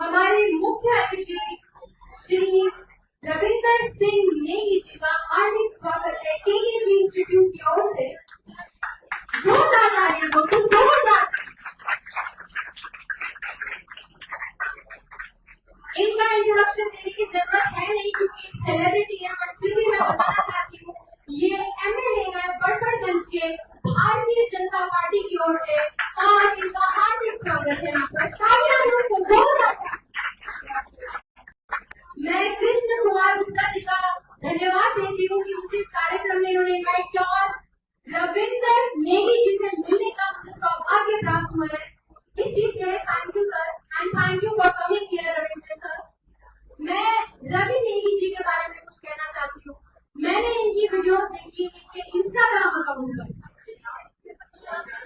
हमारे मुख्य अतिथि श्री रविंदर सिंह नेगी जी का हार्दिक स्वागत है केकेजी इंस्टीट्यूट की ओर से। जोरदार तालियां दो, जोरदार। इनका इंट्रोडक्शन देने की जरूरत है नहीं क्योंकि सेलिब्रिटी है, बट फिर भी मैं बताना चाहती हूँ ये एमएलए है बड़बड़गंज के भारतीय जनता पार्टी की ओर से और इनका हार्दिक स्वागत है। यहाँ पर तालियां दो, जोरदार। मैं कृष्ण कुमार गुप्ता जी का धन्यवाद देती हूँ कि मुझे इस कार्यक्रम में इन्होंने इन्वाइट किया और रविंदर नेगी जी से मिलने का मुझे सौभाग्य प्राप्त हुआ है। इस चीज के लिए thank you sir and thank you for coming here Ravinder sir. मैं रवि नेगी जी के बारे में कुछ कहना चाहती हूँ। मैंने इनकी वीडियोस देखी, इनके इंस्टाग्राम अकाउंट पर।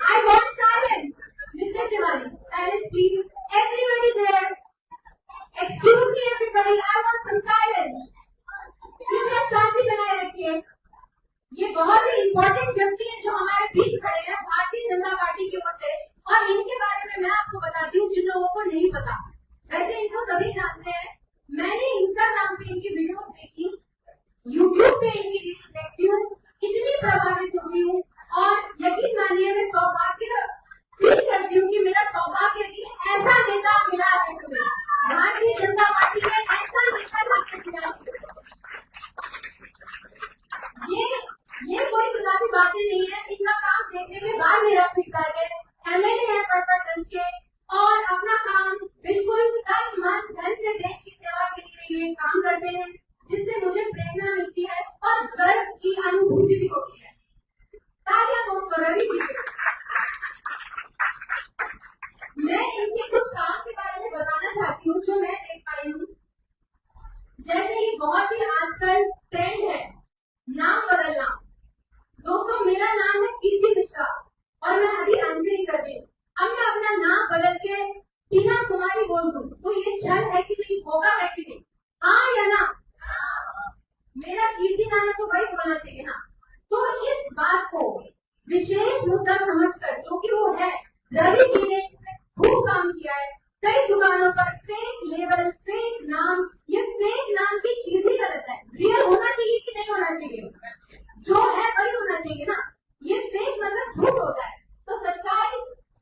I want silence, mister Tiwari, silence please, everybody there, excuse me everybody, I want some silence. कृपया शांति बनाए रखिए। ये बहुत ही इंपॉर्टेंट व्यक्ति है जो हमारे बीच खड़े हैं भारतीय जनता पार्टी की ओर से, और इनके बारे में मैं आपको बताती हूँ जिन लोगों को नहीं पता। वैसे इनको सभी जानते हैं। मैंने इंस्टाग्राम पे इनकी वीडियोस देखी, यूट्यूब पे इनकी रील्स देखती हूँ, इतनी प्रभावित होती हूँ और यकीन मानिए मैं सौभाग्य फील करती हूँ कि मेरा सौभाग्य कि ऐसा नेता मिला है मुझे भारतीय जनता पार्टी में, ऐसा नेता मिला। ये कोई चुनावी बातें नहीं है। इनका काम देखने के बाद मेरा फीडबैक है। एमएलए है बड़बड़गंज के और अपना काम बिल्कुल तन मन धन से देश की सेवा के लिए काम करते हैं, जिससे मुझे प्रेरणा मिलती है और गर्व की अनुभूति भी होती है। तालियां दो रवि जी। मैं इनके कुछ काम के बारे में बताना चाहती हूँ जो मैं देख पाई हूँ। जैसे कि बहुत ही आजकल ट्रेंड है नाम बदलना। दोस्तों मेरा नाम है कीर्ति मिश्रा और मैं अभी एंकरिंग कर रही हूँ। अब मैं अपना नाम बदल के टीना कुमारी बोल दूं तो ये छल है कि नहीं, होगा है कि नहीं, हाँ या ना? मेरा कीर्ति नाम है तो भाई होना चाहिए ना। तो इस बात को विशेष मुद्दा समझकर, जो कि वो है रवि जी ने खूब काम किया है। कई दुकानों पर फेक लेबल, फेक नाम, ये फेक नाम की चीज ही गलत है। रियल होना चाहिए कि नहीं होना चाहिए? जो है वही होना चाहिए ना। ये फेक मतलब झूठ होता है। तो सच्चाई,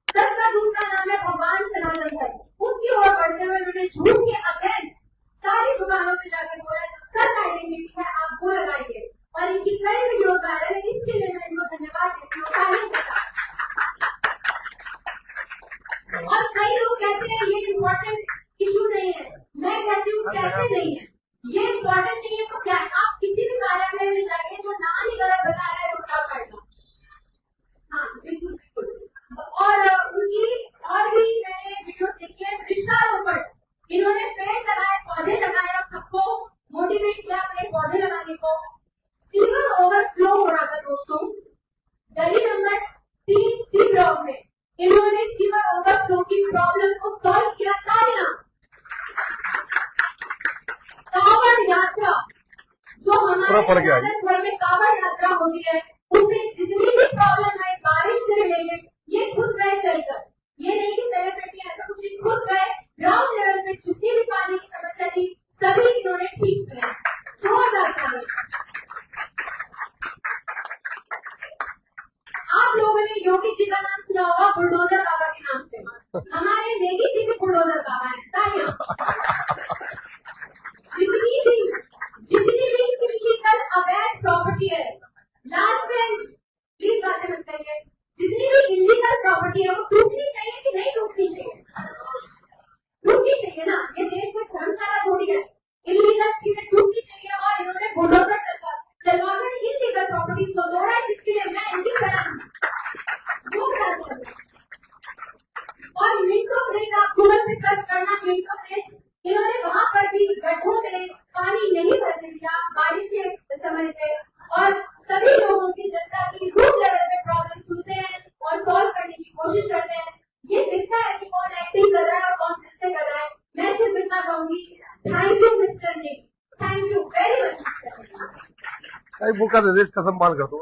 सच का दूसरा नाम है भगवान सनातन धर्म। उसकी ओर बढ़ते हुए मैंने झूठ के अगेंस्ट सारी दुकानों पे जाकर बोला जो सच आइडेंटिटी है आप वो लगाइए, और इनकी कई वीडियोस वायरल है। इसके लिए मैं इनको धन्यवाद देती हूँ तालियों के साथ। और कई लोग कहते हैं ये इम्पोर्टेंट इशू नहीं है। मैं कहती हूँ कैसे नहीं है, ये इम्पोर्टेंट नहीं है तो क्या है? आप किसी भी कार्यालय में जाइए, जो नाम ही गलत बता रहा है वो क्या फायदा? हाँ बिल्कुल बिल्कुल। और उनकी और भी मैंने वीडियो देखी है। वृक्षारोपण, इन्होंने पेड़ लगाए, पौधे लगाए और सबको मोटिवेट किया पेड़ पौधे लगाने को। सीवर ओवरफ्लो हो रहा था दोस्तों गली नंबर 3C ब्लॉक में, इन्होंने सीवर ओवरफ्लो की प्रॉब्लम को सॉल्व किया। तालियां। कांवड़ यात्रा, जो हमारे घर में कांवड़ यात्रा होती है, उससे जितनी भी प्रॉब्लम है बारिश से रिलेटेड, ये खुद गए चलकर। ये नहीं कि सेलिब्रिटी ऐसा कुछ, खुद गए ग्राउंड लेवल पे जितनी भी पानी की समस्या थी सभी इन्होंने ठीक किया। आप लोगों ने योगी जी का नाम सुना होगा बुलडोजर बाबा के नाम से। हमारे नेगी जी भी बुलडोजर बाबा है। तालियां। जितनी भी इलीगल अवैध प्रॉपर्टी है, लास्ट बेंच प्लीज बातें मत करिए, जितनी भी इलीगल प्रॉपर्टी है वो टूटनी चाहिए कि नहीं टूटनी चाहिए? टूटनी चाहिए ना। ये देश में धर्मशाला थोड़ी है। इलीगल चीजें टूटनी चाहिए और इन्होंने बुलडोजर चलवाकर इलीगल प्रॉपर्टीज को तोड़ा, जिसके लिए मैं इनकी और मिंटो ब्रिज, आप गूगल पे सर्च करना मिंटो ब्रिज, इन्होंने वहां पर भी गड्ढों में पानी नहीं भरने दिया बारिश के समय पे, और सभी लोगों की जनता की रूट लेवल पे प्रॉब्लम सुनते हैं और सॉल्व करने की कोशिश करते हैं। ये दिखता है कि कौन एक्टिंग कर रहा है और कौन किससे कर रहा है। मैं सिर्फ इतना कहूंगी, थैंक यू मिस्टर ने, थैंक यू वेरी मच। बुका दे देश का सम्मान कर दो।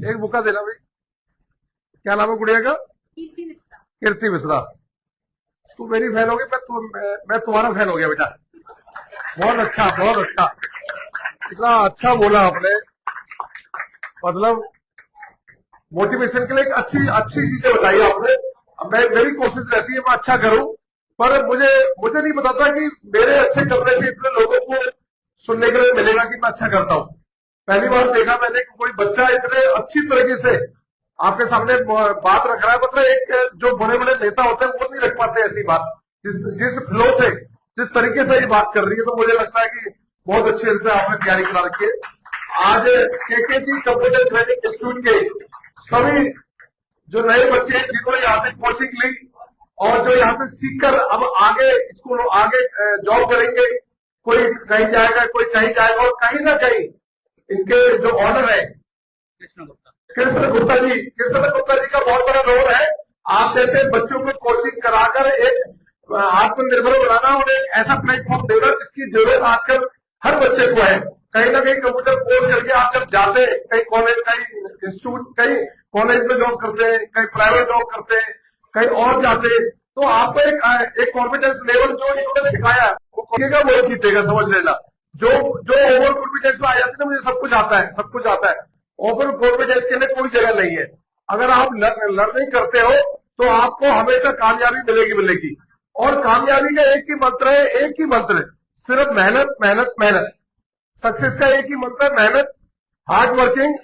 एक मौका देना भाई। क्या नाम है गुड़िया का? कीर्ति मिश्रा। कीर्ति मिश्रा। तू मेरी फैन होगी, मैं तुम्हारा फैन हो गया बेटा। बहुत अच्छा, बहुत अच्छा, इतना अच्छा बोला आपने। मतलब मोटिवेशन के लिए एक अच्छी अच्छी चीजें बताई आपने। अब मेरी कोशिश रहती है मैं अच्छा करूं, पर मुझे नहीं पता था कि मेरे अच्छे करने से इतने लोगों को सुनने के लिए मिलेगा कि मैं अच्छा करता हूं। पहली बार देखा मैंने कि कोई बच्चा इतने अच्छी तरीके से आपके सामने बात रख रहा है। मतलब एक जो बड़े बड़े नेता होते हैं वो नहीं रख पाते ऐसी बात, जिस फ्लो से, जिस तरीके से ये बात कर रही है। तो मुझे लगता है कि बहुत अच्छे से आपने तैयारी करा रखी है। आज केकेजी कंप्यूटर ट्रेनिंग इंस्टीट्यूट के सभी जो नए बच्चे हैं जिन्होंने यहाँ से कोचिंग ली और जो यहाँ से सीखकर अब आगे स्कूल आगे जॉब करेंगे, कोई कहीं जाएगा, कोई कहीं जाएगा, और कहीं ना कहीं इनके जो ऑनर है कृष्ण गुप्ता जी का बहुत बड़ा रोल है। आप जैसे बच्चों को कोचिंग कराकर एक आत्मनिर्भर बनाना और एक ऐसा प्लेटफॉर्म देना जिसकी जरूरत आजकल हर बच्चे को है। कहीं ना कहीं कंप्यूटर कोर्स करके आप जब जाते हैं कहीं कॉलेज, कहीं इंस्टीट्यूट, कहीं कॉलेज में जॉब करते हैं, कहीं प्राइवेट जॉब करते हैं, कहीं और जाते हैं, तो आपको एक कॉन्फिडेंस लेवल जो इन्होंने सिखाया वो वो जीतेगा, समझ लेना। जो ओवर कॉन्फिडेंस में आ जाते हैं ना, मुझे सब कुछ आता है, सब कुछ आता है, ओवर कॉन्फिडेंस के लिए कोई जगह नहीं है। अगर आप लर्निंग करते हो तो आपको हमेशा कामयाबी मिलेगी। और कामयाबी का एक ही मंत्र है, एक ही मंत्र, सिर्फ मेहनत मेहनत मेहनत। सक्सेस का एक ही मंत्र, मेहनत, हार्ड वर्किंग,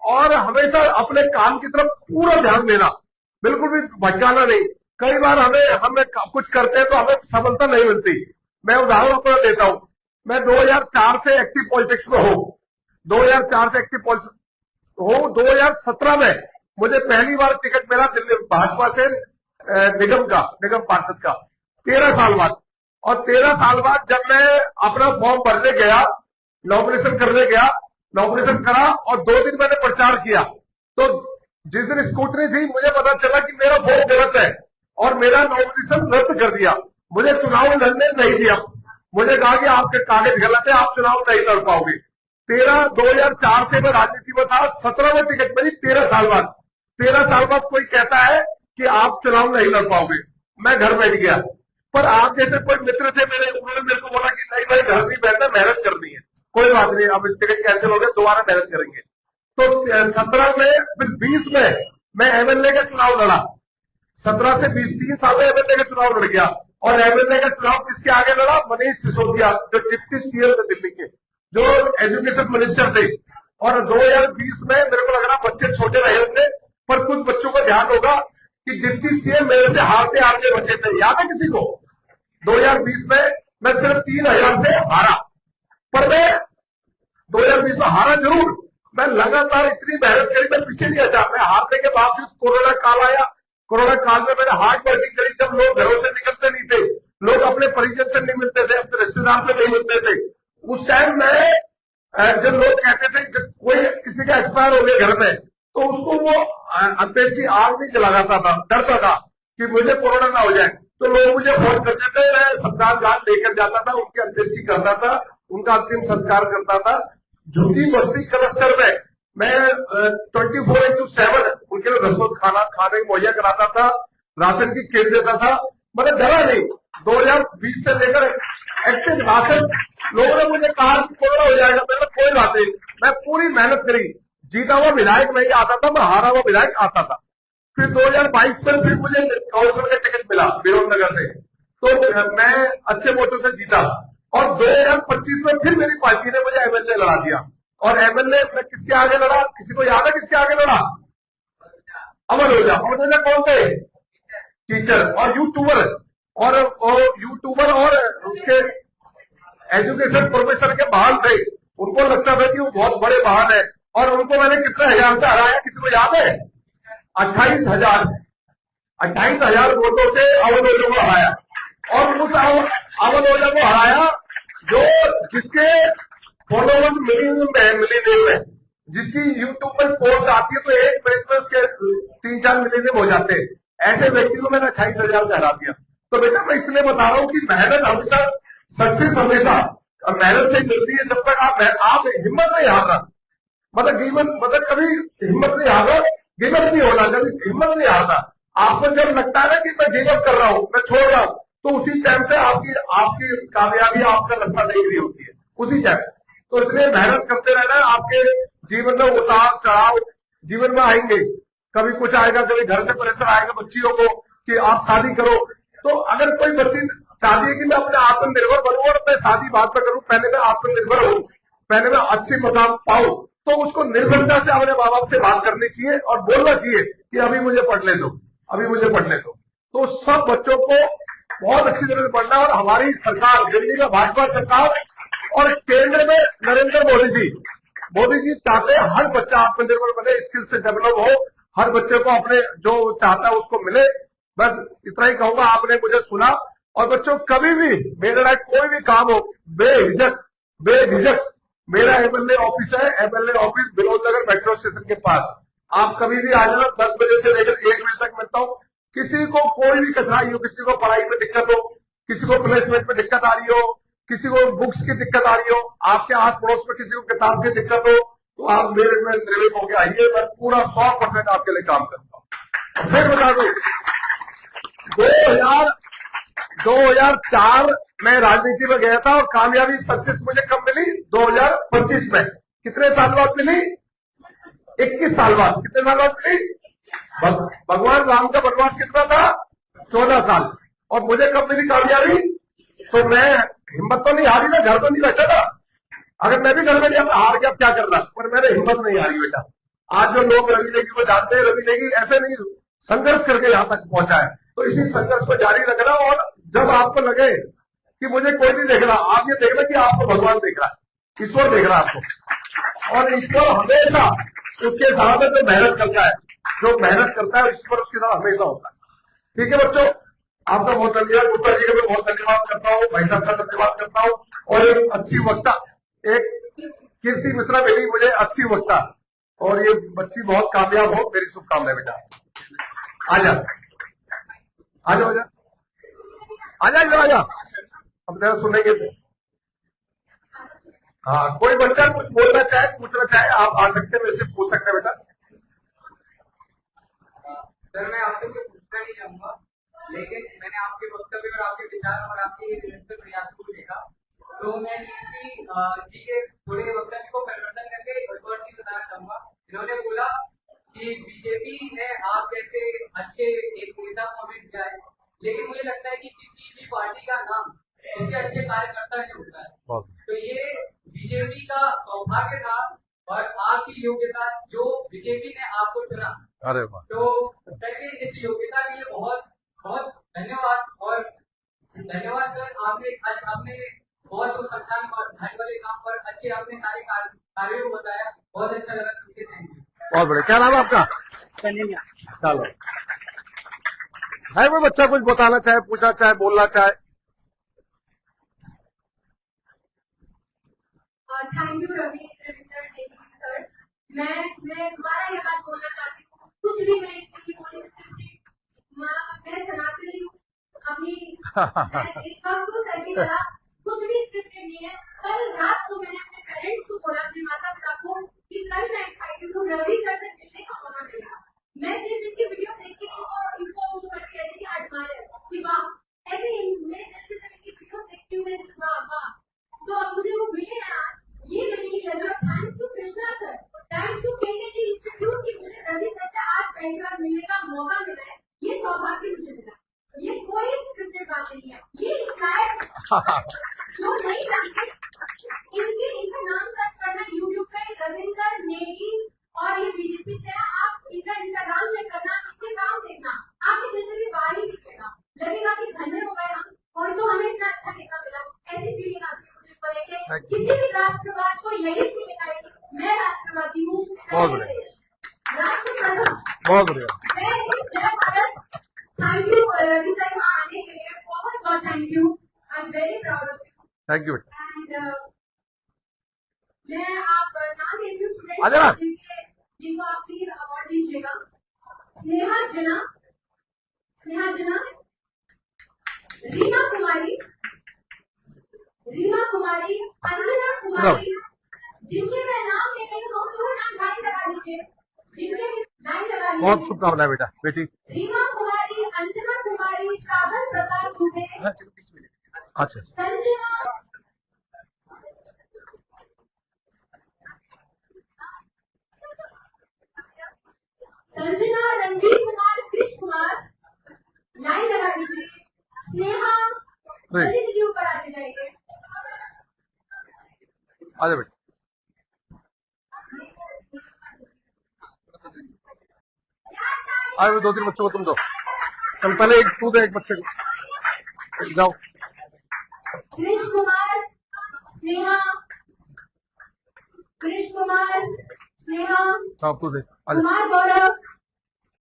और हमेशा अपने काम की तरफ पूरा ध्यान देना, बिल्कुल भी भटकाना नहीं। कई बार हमें कुछ करते हैं तो हमें सफलता नहीं मिलती। मैं उदाहरण अपना देता हूं। मैं 2004 से एक्टिव पॉलिटिक्स में हूं, 2004 से एक्टिव पॉलिटिक्स हूं। 2017 में मुझे पहली बार टिकट मिला दिल्ली भाजपा से निगम पार्षद का, 13 साल बाद। और 13 साल बाद जब मैं अपना फॉर्म भरने गया, नॉमिनेशन करने गया, नॉमिनेशन करा और 2 दिन मैंने प्रचार किया, तो जिस दिन स्कूटनी थी मुझे पता चला कि मेरा फॉर्म गलत है और मेरा नॉमिनेशन रद्द कर दिया। मुझे चुनाव लड़ने नहीं दिया। मुझे कहा कि आपके कागज गलत है, आप चुनाव नहीं लड़ पाओगे। 2004 से मैं राजनीति में था, 17 में टिकट मिली 13 साल बाद। 13 साल बाद कोई कहता है कि आप चुनाव नहीं लड़ पाओगे, मैं घर बैठ गया। पर आप जैसे कोई मित्र थे मेरे, उन्होंने मेरे को बोला कि नहीं भाई घर नहीं बैठना, मेहनत करनी है, कोई बात नहीं, अब टिकट कैंसिल हो गया, दोबारा मेहनत करेंगे। तो 17 में, फिर 20 में मैं एमएलए का चुनाव लड़ा। 17 से 20, 3 साल में एमएलए का चुनाव लड़ गया। और एमएलए का चुनाव किसके आगे लड़ा? मनीष सिसोदिया, जो डिप्टी सीएम थे दिल्ली के, जो एजुकेशन मिनिस्टर थे। और 2020 में मेरे को लग रहा बच्चे छोटे रहे होंगे, पर कुछ बच्चों का ध्यान होगा कि डिप्टी सीएम मेरे से हारते बचे थे। याद है किसी को? 2020 में मैं सिर्फ 3000 से हारा, पर मैं 2020 में हारा जरूर, मैं लगातार इतनी मेहनत करी, मैं पीछे नहीं हटा। मैं हारने के बावजूद कोरोना काल आया, कोरोना काल में मैंने हार्ड वर्किंग करी। जब लोग घरों से निकलते नहीं थे, लोग अपने परिजन से नहीं मिलते थे, अपने रिश्तेदार से नहीं मिलते थे, उस टाइम में जब लोग कहते थे जब कोई किसी का एक्सपायर हो गया घर में, तो उसको वो अंत्येष्टि आग नहीं जलाता था, डरता था कि मुझे कोरोना ना हो जाए। तो लोग मुझे फोन करते थे, मैं शमशान घाट लेकर जाता था, उनकी अंत्येष्टि करता था, उनका अंतिम संस्कार करता था। झुग्गी बस्ती क्लस्टर में मैं 24/7 उनके लिए रसोई खाने मुहैया कराता था, राशन की किट देता था। मैंने डरा नहीं। 2020 से लेकर एक्टिव राशन, लोगों ने मुझे कहा कि कोरोना हो जाएगा, मैंने कोई बात नहीं, मैं पूरी मेहनत करी। जीता हुआ विधायक नहीं आता था, मैं हारा हुआ विधायक आता था। फिर 2022 में फिर मुझे काउंसिल का टिकट मिला विरोधनगर से, तो मैं अच्छे वोटों से जीता। और 2025 में फिर मेरी पार्टी ने मुझे एमएलए लड़ा दिया। और एमएलए में किसके आगे लड़ा? किसी को याद है किसके आगे लड़ा? अमर ओझा। अमर ओझा कौन थे? टीचर और यूट्यूबर, और उसके एजुकेशन प्रोफेसर के बहाल थे। उनको लगता था कि वो बहुत बड़े बहाल है, और उनको मैंने कितने हजार से हराया, किसी को याद है? 28,000 वोटों से अवध ओझा को हराया। और उस अवध ओझा को हराया जिसके फॉलोवर्स मिलियन में, जिसकी यूट्यूब पर पोस्ट आती है तो 1 मिनट में उसके 3-4 मिलियन हो जाते हैं। ऐसे व्यक्ति को मैंने 28,000 से हरा दिया। तो बेटा मैं इसलिए बता रहा हूं कि मेहनत हमेशा, सक्सेस हमेशा मेहनत से मिलती है। जब तक आप हिम्मत नहीं हारना, मतलब मतलब कभी हिम्मत नहीं हारा, गिव अप नहीं होना, कभी हिम्मत नहीं हारना। आपको जब लगता है ना कि मैं गिव अप कर रहा हूं, मैं छोड़ रहा हूं, तो उसी टाइम से आपकी आपकी कामयाबी आपका रास्ता देख रही होती है, उसी टाइम। तो इसलिए मेहनत करते रहना। आपके जीवन में उतार चढ़ाव जीवन में आएंगे, कभी कुछ आएगा, कभी घर से प्रेशर आएगा बच्चियों को कि आप शादी करो। तो अगर कोई बच्ची चाहती है कि मैं अपने आत्मनिर्भर बनूं और मैं शादी बाद में करूं, पहले मैं आत्मनिर्भर हूं, पहले मैं अच्छी मुकाम पाऊं, तो उसको निर्भरता से अपने माँ बाप से बात करनी चाहिए और बोलना चाहिए कि अभी मुझे पढ़ने दो, अभी मुझे पढ़ने दो। तो सब बच्चों को बहुत अच्छी तरह से पढ़ना। और हमारी सरकार, दिल्ली में भाजपा सरकार और केंद्र में नरेंद्र मोदी जी चाहते हैं हर बच्चा आत्मनिर्भर बने, स्किल से डेवलप हो, हर बच्चे को अपने जो चाहता है उसको मिले। बस इतना ही कहूंगा, आपने मुझे सुना। और बच्चों कभी भी मेरे लायक कोई भी काम हो, बेझिझक मेरा एमएलए ऑफिस है, एमएलए ऑफिस विनोद नगर मेट्रो स्टेशन के पास। आप कभी भी आ जाना, 10 बजे से लेकर 1 बजे तक मिलता हूँ। किसी को कोई भी कठिनाई हो, किसी को पढ़ाई में दिक्कत हो, किसी को प्लेसमेंट में दिक्कत आ रही हो, किसी को बुक्स की दिक्कत आ रही हो, आपके आस पड़ोस में किसी को किताब की दिक्कत हो, तो आप मेरे में निर्भीक होकर आइए। मैं पूरा 100% आपके लिए काम करता हूँ। फिर बता दू, 2004 में राजनीति में गया था और कामयाबी सक्सेस मुझे कब मिली? 2025 में। कितने साल बाद मिली? 21 साल बाद। कितने साल बाद मिली? भगवान राम का वनवास कितना था? 14 साल। और मुझे कब मिली कामयाबी? तो मैं हिम्मत तो नहीं हारी ना, घर तो नहीं बैठा था। अगर मैं भी घर में नहीं हार गया, क्या करना, पर मैंने हिम्मत नहीं हारी बेटा। आज जो लोग रवि नेगी को जानते हैं, रवि नेगी ऐसे नहीं संघर्ष करके यहां तक पहुंचा है। तो इसी संघर्ष को जारी रखना। और जब आपको लगे कि मुझे कोई नहीं देख रहा, आप ये देखना कि आपको भगवान देख रहा है, ईश्वर देख रहा है आपको। और ईश्वर हमेशा उसके साथ जो मेहनत करता है, जो मेहनत करता है, ईश्वर उसके साथ हमेशा होता है। ठीक है बच्चों, आपका बहुत धन्यवाद। गुप्ता जी का भी बहुत धन्यवाद करता हूँ, भाई साहब का धन्यवाद करता हूँ। और एक अच्छी वक्ता, एक कीर्ति मिश्रा मिली मुझे, अच्छी वक्ता, और ये बच्ची बहुत कामयाब हो, मेरी शुभकामनाएं बेटा। आजा आजा आजा आजा इधर आजा, अब तेरा सुनेंगे थे। हाँ, कोई बच्चा कुछ बोलना चाहे, पूछना चाहे, आप आ सकते हैं, मेरे से पूछ सकते हैं बेटा। सर मैं आपसे कुछ पूछना नहीं चाहूंगा, लेकिन मैंने आपके वक्तव्य और आपके विचार और आपके निरंतर प्रयासों को देखा, तो मैं जी के पूरे वक्तव्य को परिवर्तन करके एक और चीज बताना चाहूंगा। इन्होंने बोला कि बीजेपी ने आप जैसे अच्छे एक नेता को हमें दिया है, लेकिन मुझे लगता है कि किसी भी पार्टी का नाम उसके अच्छे कार्यकर्ता से होता है। तो ये बीजेपी का सौभाग्य था और आपकी योग्यता जो बीजेपी ने आपको चुना। अरे वाह। तो सर के इस योग्यता के लिए बहुत बहुत धन्यवाद। और धन्यवाद सर, आपने बहुत कुछ समझाने और घर वाले काम पर अच्छे आपने सारे कार्यों को बताया, बहुत अच्छा लगा सुन के। Thank you. बहुत बढ़िया। क्या नाम है आपका? चलो, है कोई बच्चा कुछ बताना चाहे, पूछना चाहे, बोलना चाहे? Thank you Ravinder Negi sir. मैं दोबारा ये बात बोलना चाहती हूँ, कुछ भी मैं इसकी बोली, मैं सनातनी हूँ, अभी देशभक्त हूँ सर की तरह, कुछ भी स्क्रिप्टेड नहीं है। कल रात को मैंने अपने पेरेंट्स को बोला, अपने माता पिता को, कि कल मैं एक्साइटेड हूँ, रवि सर से मिलने का मौका मिलेगा। मैं सिर्फ इनकी वीडियो देख के इनको करके कहती थी एडमायर कि वाह, ऐसे मेरे दिल से जब इनकी वीडियो देखती हूँ मैं, वाह वाह। तो अब मुझे वो मिले हैं आज, ये मेरे लिए लग रहा। Thanks to Krishna sir, thanks to KKT institute की मुझे रवि सर से आज पहली बार मिलने का मौका मिला है। ये सौभाग्य मुझे मिला, ये कोई स्क्रिप्टेड बात नहीं है। ये इंस्पायर जो नहीं जानते इनका नाम सर्च करना यूट्यूब पे, रविंदर नेगी, और ये बीजेपी से है। आप इनका इंस्टाग्राम चेक करना, इनके काम देखना, आपके दिल से भी बाहर ही निकलेगा, लगेगा कि धन्य हो गए हम, और तो हमें इतना अच्छा नेता मिला। ऐसी फीलिंग आती है मुझे को लेके। किसी भी राष्ट्रवाद को यही फीलिंग आएगी, मैं राष्ट्रवादी हूँ, राष्ट्र प्रथम। बहुत बढ़िया। जय Bharat. Thank you Ravi sir वहाँ आने के लिए, बहुत बहुत thank you. I am very proud of you. Thank you. And मैं आप नाम लेती हूँ स्टूडेंट जिनको आप प्लीज अवार्ड दीजिएगा। स्नेहा जना, रीमा कुमारी, अंजना कुमारी, जिनके मैं नाम लेती हूँ तो बहुत शुभकामनाएं बेटा बेटी। रीमा कुमारी, अंजना कुमारी, सागर प्रताप दुबे, अच्छा संजना, संजना, रणवीर कुमार, कृष्ण कुमार, लाइन लगा दीजिए। स्नेहा, जल्दी जल्दी ऊपर आते जाइए। आजा बेटा। आए 2-3 बच्चों को तुम दो। चल पहले एक तू दे एक बच्चे को। जाओ। कृष्ण कुमार, स्नेहा, कृष्ण कुमार, स्नेहा, हाँ तू दे। आजा। कुमार गौरव,